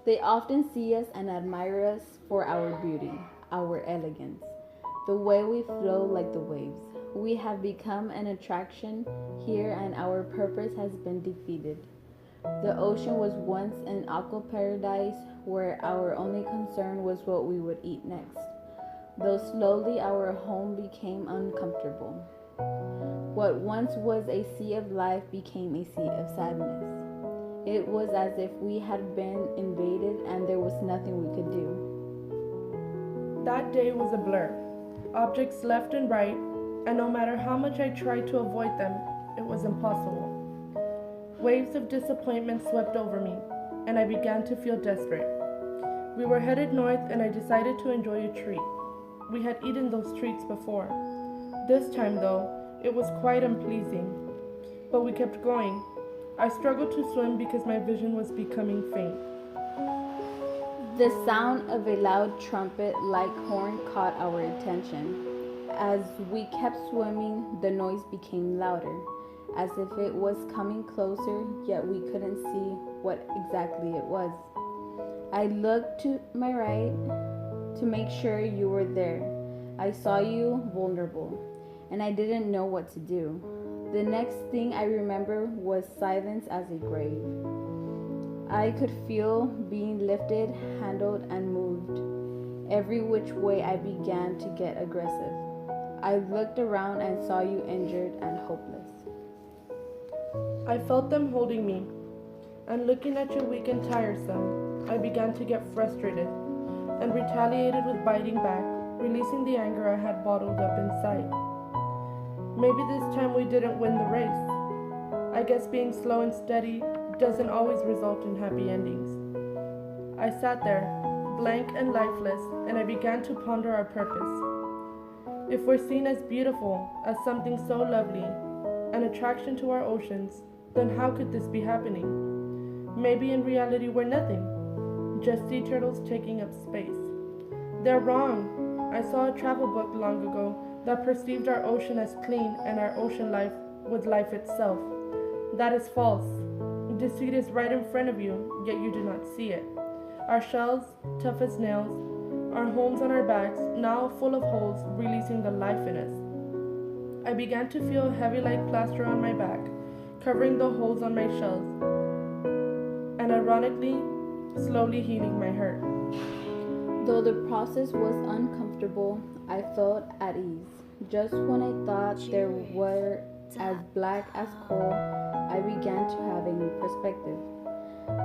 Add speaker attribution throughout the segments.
Speaker 1: They often see us and admire us for our beauty, our elegance, the way we flow like the waves. We have become an attraction here, and our purpose has been defeated. The ocean was once an aqua paradise where our only concern was what we would eat next, though slowly our home became uncomfortable. What once was a sea of life became a sea of sadness. It was as if we had been invaded and there was nothing we could do.
Speaker 2: That day was a blur. Objects left and right, and no matter how much I tried to avoid them, it was impossible. Waves of disappointment swept over me, and I began to feel desperate. We were headed north, and I decided to enjoy a treat. We had eaten those treats before. This time, though, it was quite unpleasing. But we kept going. I struggled to swim because my vision was becoming faint.
Speaker 1: The sound of a loud trumpet like horn caught our attention. As we kept swimming, the noise became louder, as if it was coming closer, yet we couldn't see what exactly it was. I looked to my right to make sure you were there. I saw you vulnerable, and I didn't know what to do. The next thing I remember was silence as a grave. I could feel being lifted, handled, and moved. Every which way I began to get aggressive. I looked around and saw you injured and hopeless.
Speaker 2: I felt them holding me, and looking at you weak and tiresome, I began to get frustrated and retaliated with biting back, releasing the anger I had bottled up inside. Maybe this time we didn't win the race. I guess being slow and steady doesn't always result in happy endings. I sat there, blank and lifeless, and I began to ponder our purpose. If we're seen as beautiful, as something so lovely, an attraction to our oceans, then how could this be happening? Maybe in reality we're nothing, just sea turtles taking up space. They're wrong. I saw a travel book long ago that perceived our ocean as clean and our ocean life was life itself. That is false. Deceit is right in front of you, yet you do not see it. Our shells, tough as nails, our homes on our backs, now full of holes, releasing the life in us. I began to feel heavy like plaster on my back, covering the holes on my shells, and ironically, slowly healing my hurt.
Speaker 1: Though the process was uncomfortable, I felt at ease. Just when I thought they were as black as coal, I began to have a new perspective.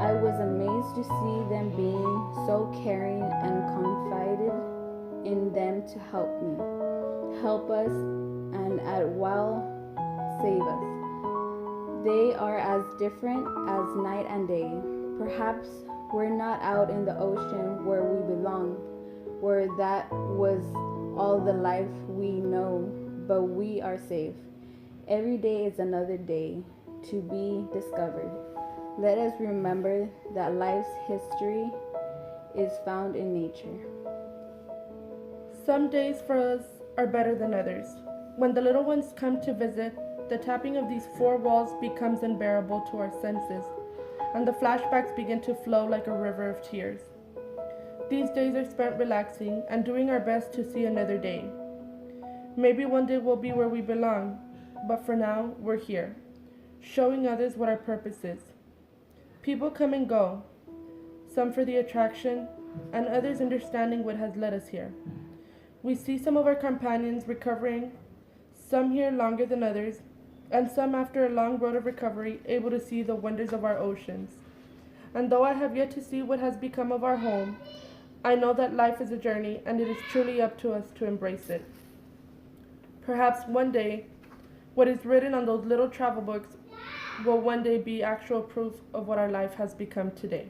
Speaker 1: I was amazed to see them being so caring and confided in them to help us, and at while save us. They are as different as night and day. Perhaps we're not out in the ocean where we belong, where that was all the life we know, but we are safe. Every day is another day to be discovered. Let us remember that life's history is found in nature.
Speaker 2: Some days for us are better than others. When the little ones come to visit, the tapping of these four walls becomes unbearable to our senses, and the flashbacks begin to flow like a river of tears. These days are spent relaxing and doing our best to see another day. Maybe one day we'll be where we belong, but for now, we're here, showing others what our purpose is. People come and go, some for the attraction, and others understanding what has led us here. We see some of our companions recovering, some here longer than others, and some after a long road of recovery able to see the wonders of our oceans. And though I have yet to see what has become of our home, I know that life is a journey and it is truly up to us to embrace it. Perhaps one day, what is written on those little travel books will one day be actual proof of what our life has become today.